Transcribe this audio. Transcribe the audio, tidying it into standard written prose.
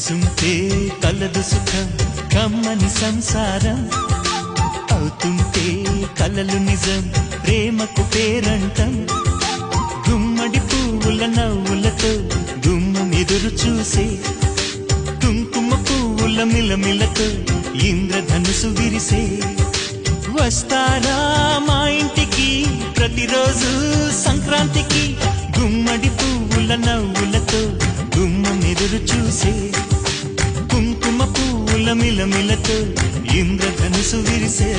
కలిసుంటే కలదు సుఖం కమ్మని సంసారం అవుతుంటే కలలు నిజం ప్రేమకు పేరంటం గుమ్మడి పువ్వుల నవ్వులతో గుమ్మం ఎదురు చూసే కుంకుమ పువ్వుల మిలమిలతో ఇంద్రధనుసు విరిసే వస్తారా మా ఇంటికి ప్రతిరోజు సంక్రాంతికి గుమ్మడి పువ్వుల నవ్వులతో గుమ్మం ఎదురు చూసే కుంకుమ పువ్వుల మిలమిలతో ఇంద్రధనుసు విరిసే